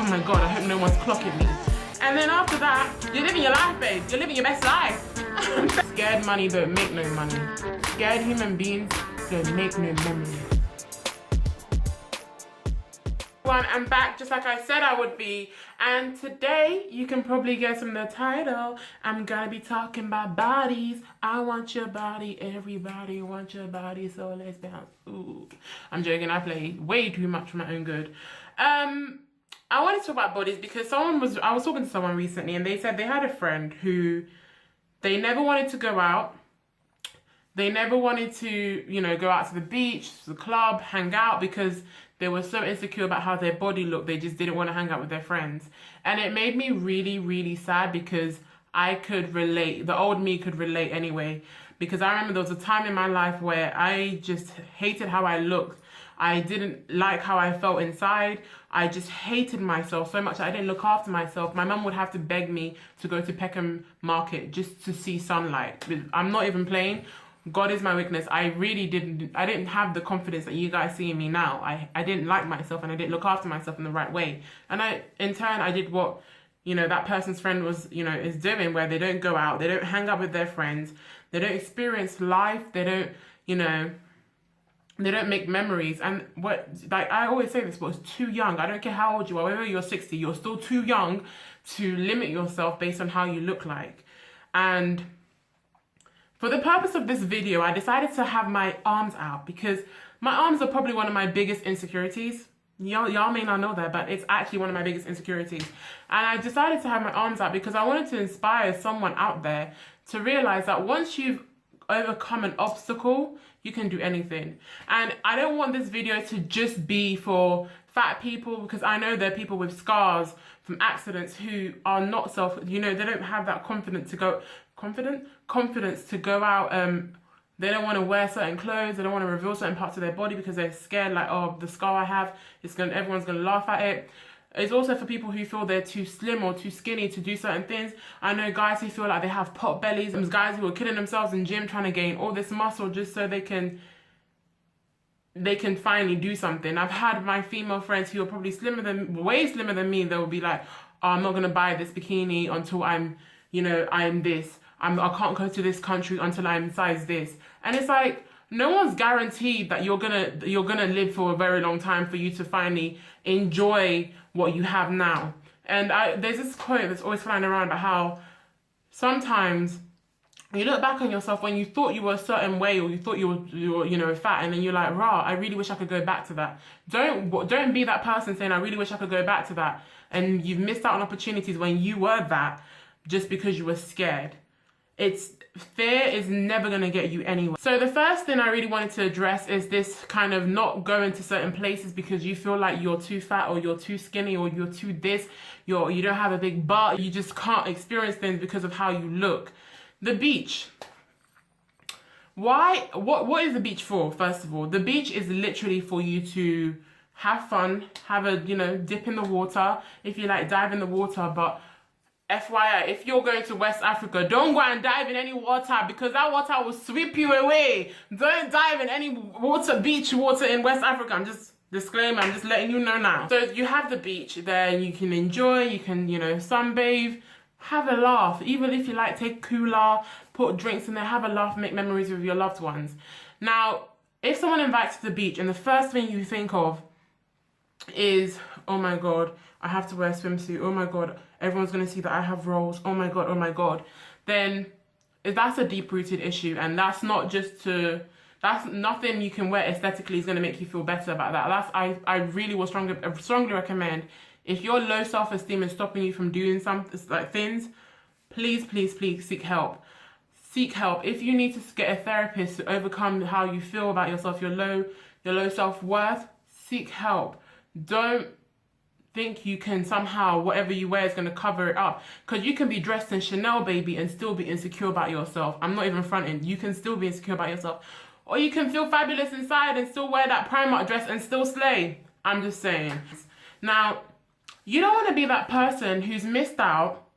oh my God, I hope no one's clocking me. And then after that, you're living your life, babe. You're living your best life. Scared money don't make no money. Scared human beings don't make no money. I'm back just like I said I would be, and today you can probably guess from the title, I'm gonna be talking about bodies. I want your body, everybody wants your body, so let's bounce. Ooh, I'm joking, I play way too much for my own good. I wanted to talk about bodies because I was talking to someone recently and they said they had a friend who they never wanted to go out. They never wanted to, you know, go out to the beach, to the club, hang out because they were so insecure about how their body looked. They just didn't want to hang out with their friends. And it made me really, really sad because I could relate. The old me could relate anyway. Because I remember there was a time in my life where I just hated how I looked. I didn't like how I felt inside. I just hated myself so much that I didn't look after myself. My mum would have to beg me to go to Peckham Market just to see sunlight. I'm not even playing. God is my weakness. I didn't have the confidence that you guys see in me now. I didn't like myself and I didn't look after myself in the right way. And in turn, I did what, you know, that person's friend was, you know, is doing, where they don't go out, they don't hang out with their friends, they don't experience life, they don't, you know, they don't make memories. And like I always say this, but it's too young. I don't care how old you are, whether you're 60, you're still too young to limit yourself based on how you look like. And for the purpose of this video, I decided to have my arms out because my arms are probably one of my biggest insecurities. Y'all may not know that, but it's actually one of my biggest insecurities. And I decided to have my arms out because I wanted to inspire someone out there to realize that once you've overcome an obstacle, you can do anything. And I don't want this video to just be for fat people, because I know there are people with scars from accidents who are not they don't have that confidence to go out. They don't want to wear certain clothes, they don't want to reveal certain parts of their body because they're scared, like, oh, the scar I have, everyone's gonna laugh at it. It's also for people who feel they're too slim or too skinny to do certain things. I know guys who feel like they have pot bellies. There's guys who are killing themselves in gym trying to gain all this muscle just so they can finally do something. I've had my female friends who are probably way slimmer than me. They'll be like, oh, I'm not gonna buy this bikini until I'm this. I can't go to this country until I'm size this. And it's like, no one's guaranteed that you're gonna live for a very long time for you to finally enjoy what you have now. And there's this quote that's always flying around about how sometimes you look back on yourself when you thought you were a certain way, or you thought you were fat, and then you're like, rah, I really wish I could go back to that. Don't be that person saying, I really wish I could go back to that, and you've missed out on opportunities when you were that just because you were scared. Fear is never going to get you anywhere. So the first thing I really wanted to address is this kind of not going to certain places because you feel like you're too fat, or you're too skinny, or you're too this, you don't have a big butt, you just can't experience things because of how you look. The beach. Why? What is the beach for, first of all? The beach is literally for you to have fun, have a, dip in the water, if you like, dive in the water, but FYI, if you're going to West Africa, don't go and dive in any water because that water will sweep you away. Don't dive in any beach water in West Africa. I'm just disclaimer, I'm just letting you know now. So you have the beach there, you can enjoy, you can, sunbathe, have a laugh. Even if you like, take cooler, put drinks in there, have a laugh, make memories with your loved ones. Now, if someone invites you to the beach and the first thing you think of is, oh my God, I have to wear a swimsuit, oh my God, everyone's going to see that I have rolls, oh my God, then that's a deep-rooted issue, and that's nothing you can wear aesthetically is going to make you feel better about that. I really would strongly recommend, if your low self-esteem is stopping you from doing things, please seek help. Seek help. If you need to get a therapist to overcome how you feel about yourself, your low self-worth, seek help. Don't think you can somehow, whatever you wear is going to cover it up, because you can be dressed in Chanel, baby, and still be insecure about yourself. I'm not even fronting. You can still be insecure about yourself, or you can feel fabulous inside and still wear that Primark dress and still slay. I'm just saying. Now, you don't want to be that person who's missed out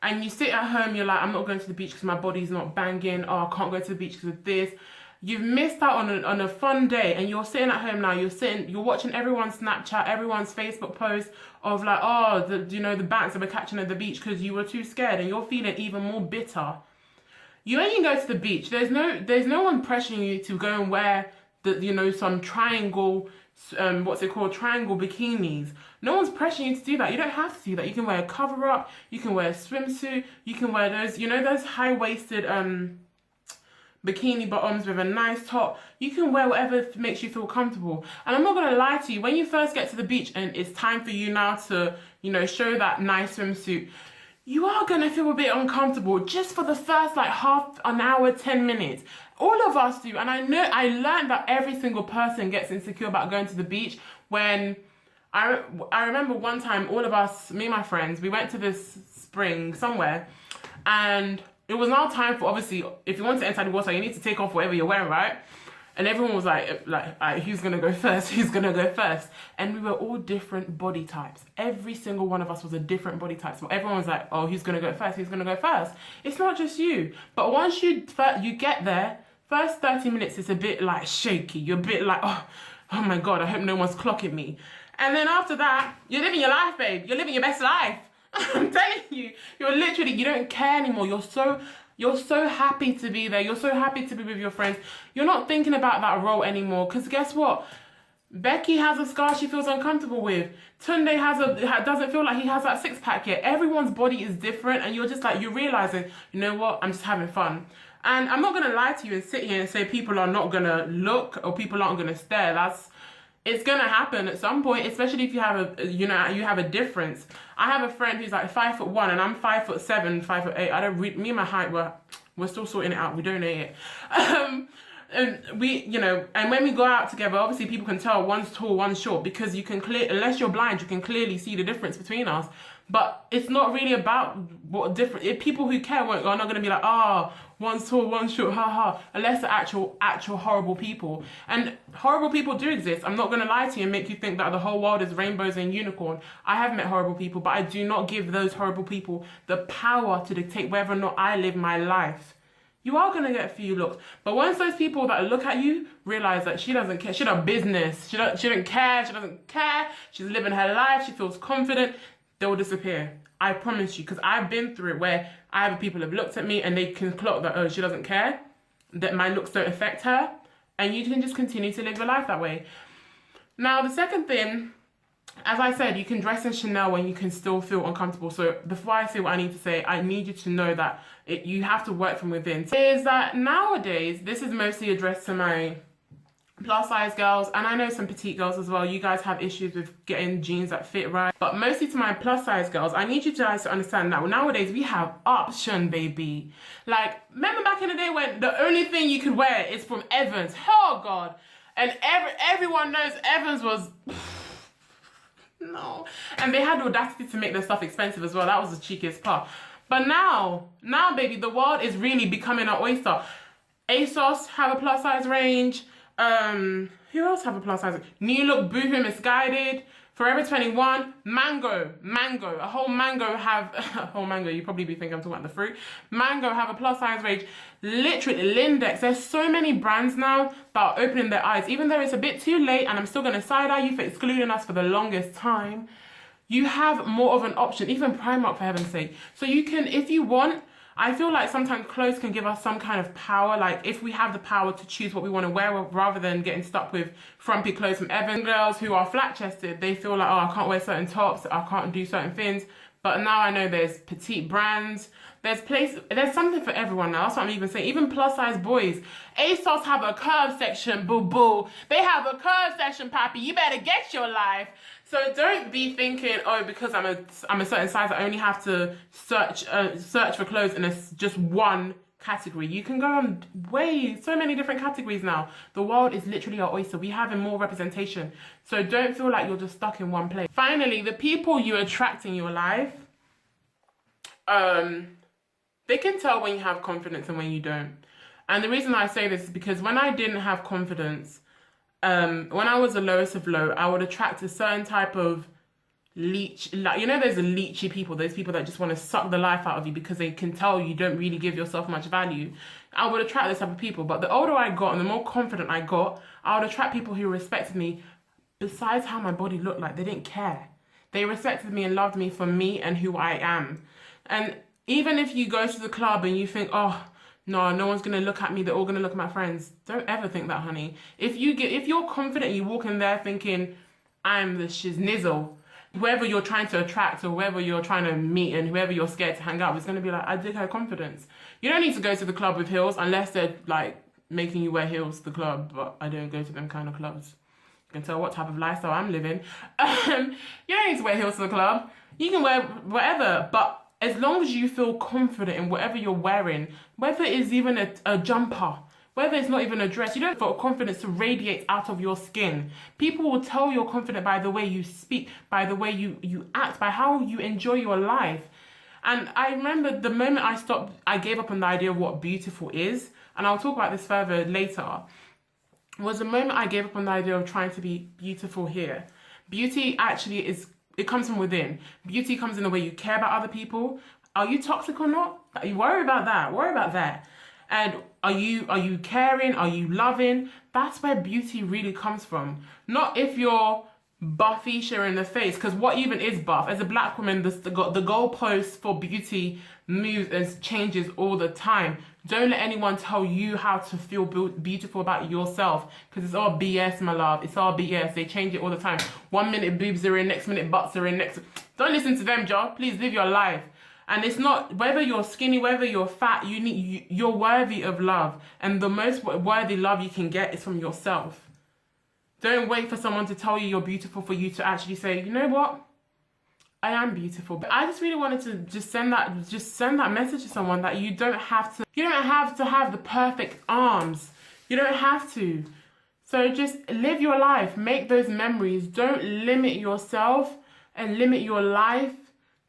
and you sit at home, you're like, I'm not going to the beach because my body's not banging, oh, I can't go to the beach because of this, You've missed out on a fun day, and you're sitting at home now. You're watching everyone's Snapchat, everyone's Facebook post of like, oh, the banks that we're catching at the beach because you were too scared, and you're feeling even more bitter. You ain't go to the beach. There's no one pressuring you to go and wear some triangle, triangle bikinis. No one's pressuring you to do that. You don't have to do that. You can wear a cover up. You can wear a swimsuit. You can wear those high waisted bikini bottoms with a nice top. You can wear whatever makes you feel comfortable. And I'm not gonna lie to you, when you first get to the beach and it's time for you now to, show that nice swimsuit, you are gonna feel a bit uncomfortable just for the first like half an hour, 10 minutes. All of us do. And I learned that every single person gets insecure about going to the beach. When I remember one time, all of us, me and my friends, we went to this spring somewhere, and it was now time for, obviously, if you want to enter the water, you need to take off whatever you're wearing, right? And everyone was like, who's gonna go first? Who's gonna go first? And we were all different body types. Every single one of us was a different body type. So everyone was like, oh, who's gonna go first? Who's gonna go first? It's not just you. But once you get there, first 30 minutes is a bit like shaky. You're a bit like, oh my God, I hope no one's clocking me. And then after that, you're living your life, babe. You're living your best life. I'm telling you, you don't care anymore. You're so happy to be there. You're so happy to be with your friends. You're not thinking about that role anymore. Because guess what? Becky has a scar she feels uncomfortable with. Tunde doesn't feel like he has that six pack yet. Everyone's body is different, and you're just like, you're realizing, you know what? I'm just having fun. And I'm not gonna lie to you and sit here and say people are not gonna look or people aren't gonna stare. It's gonna happen at some point, especially if you have a difference. I have a friend who's like 5'1" and I'm 5'7", 5'8". Me and my height we're still sorting it out. We don't know it. And and when we go out together, obviously people can tell one's tall, one's short, because unless you're blind, you can clearly see the difference between us. But it's not really about what different. If people who care are not going to be like, one's tall, one's short, unless they're actual horrible people. And horrible people do exist. I'm not going to lie to you and make you think that the whole world is rainbows and unicorn. I have met horrible people, but I do not give those horrible people the power to dictate whether or not I live my life. You are going to get a few looks. But once those people that look at you realize that she doesn't care, she does business, she doesn't care, she's living her life, she feels confident, they will disappear. I promise you, because I've been through it where people have looked at me and they can clock that, oh, she doesn't care, that my looks don't affect her, and you can just continue to live your life that way. Now, the second thing, as I said, you can dress in Chanel when you can still feel uncomfortable. So before I say what I need to say, I need you to know that you have to work from within. Is that nowadays, this is mostly addressed to my plus size girls, and I know some petite girls as well. You guys have issues with getting jeans that fit right, but mostly to my plus size girls, I need you guys to understand that nowadays we have option, baby. Like, remember back in the day when the only thing you could wear is from Evans? Oh God. And everyone knows Evans was no, and they had the audacity to make their stuff expensive as well. That was the cheekiest part. But now baby, the world is really becoming our oyster. ASOS have a plus size range. Who else have a plus size? New Look, Boohoo, Misguided, Forever 21, Mango, a whole Mango, you probably be thinking I'm talking about the fruit. Mango have a plus size range. Literally, Lindex, there's so many brands now that are opening their eyes. Even though it's a bit too late, and I'm still gonna side eye you for excluding us for the longest time, you have more of an option, even Primark for heaven's sake. So you can, if you want, I feel like sometimes clothes can give us some kind of power. Like if we have the power to choose what we want to wear rather than getting stuck with frumpy clothes from Evans. Girls who are flat-chested, they feel like, oh, I can't wear certain tops, I can't do certain things. But now I know there's petite brands. There's something for everyone now. That's what I'm even saying. Even plus-size boys. ASOS have a curve section, boo-boo. They have a curve section, pappy. You better get your life. So don't be thinking, oh, because I'm a certain size, I only have to search for clothes in just one category. You can go on so many different categories now. The world is literally our oyster. We have more representation. So don't feel like you're just stuck in one place. Finally, the people you attract in your life, they can tell when you have confidence and when you don't. And the reason I say this is because when I didn't have confidence, when I was the lowest of low, I would attract a certain type of leech, like, you know, there's the leechy people, those people that just want to suck the life out of you because they can tell you don't really give yourself much value. I would attract this type of people. But the older I got and the more confident I got, I would attract people who respected me besides how my body looked like. They didn't care. They respected me and loved me for me and who I am. And even if you go to the club and you think, oh, no one's going to look at me, they're all going to look at my friends. Don't ever think that, honey. If you're confident, you walk in there thinking, I'm the shiznizzle, whoever you're trying to attract or whoever you're trying to meet and whoever you're scared to hang out with is going to be like, I dig her confidence. You don't need to go to the club with heels unless they're like making you wear heels to the club, but I don't go to them kind of clubs. You can tell what type of lifestyle I'm living. You don't need to wear heels to the club. You can wear whatever, but as long as you feel confident in whatever you're wearing, whether it's even a jumper, whether it's not even a dress, you don't feel confidence to radiate out of your skin. People will tell you're confident by the way you speak, by the way you act, by how you enjoy your life. And I remember the moment I gave up on the idea of what beautiful is, and I'll talk about this further later, was the moment I gave up on the idea of trying to be beautiful here. Beauty actually it comes from within. Beauty comes in the way you care about other people. Are you toxic or not? You worry about that. Worry about that. And are you caring? Are you loving? That's where beauty really comes from. Not if you're buffisha in the face, because what even is buff? As a black woman, the goalpost for beauty moves and changes all the time. Don't let anyone tell you how to feel beautiful about yourself, because it's all BS, my love. It's all BS. They change it all the time. 1 minute boobs are in, next minute butts are in, Don't listen to them, Joe. Please live your life. And it's not, whether you're skinny, whether you're fat, you're worthy of love. And the most worthy love you can get is from yourself. Don't wait for someone to tell you you're beautiful for you to actually say, you know what? I am beautiful. But I just really wanted to just send that message to someone that you don't have to have the perfect arms. You don't have to. So just live your life. Make those memories. Don't limit yourself and limit your life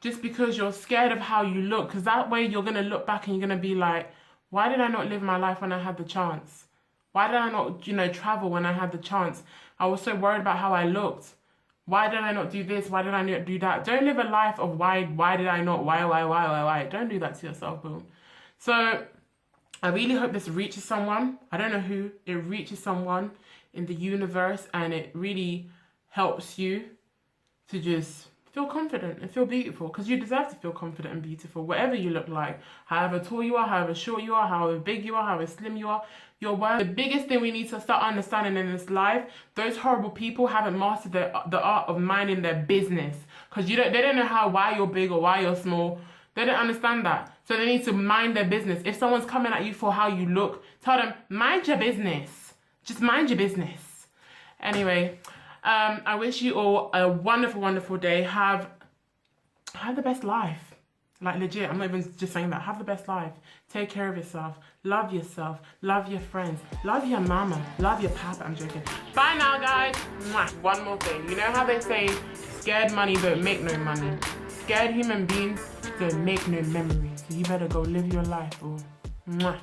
just because you're scared of how you look. Because that way you're going to look back and you're going to be like, why did I not live my life when I had the chance? Why did I not, travel when I had the chance? I was so worried about how I looked. Why did I not do this? Why did I not do that? Don't live a life of why did I not? Why? Don't do that to yourself, boom. So I really hope this reaches someone. I don't know who. It reaches someone in the universe and it really helps you to just feel confident and feel beautiful, because you deserve to feel confident and beautiful, whatever you look like. However tall you are, however short you are, however big you are, however slim you are, you're worth. The biggest thing we need to start understanding in this life, those horrible people haven't mastered the art of minding their business, because they don't know why you're big or why you're small. They don't understand that. So they need to mind their business. If someone's coming at you for how you look, tell them, mind your business. Just mind your business. Anyway, I wish you all a wonderful, wonderful day. Have the best life. Like, legit, I'm not even just saying that. Have the best life. Take care of yourself. Love yourself. Love your friends. Love your mama. Love your papa. I'm joking. Bye now, guys. Mwah. One more thing. You know how they say, scared money don't make no money. Scared human beings don't make no memories. So you better go live your life, boo. Mwah.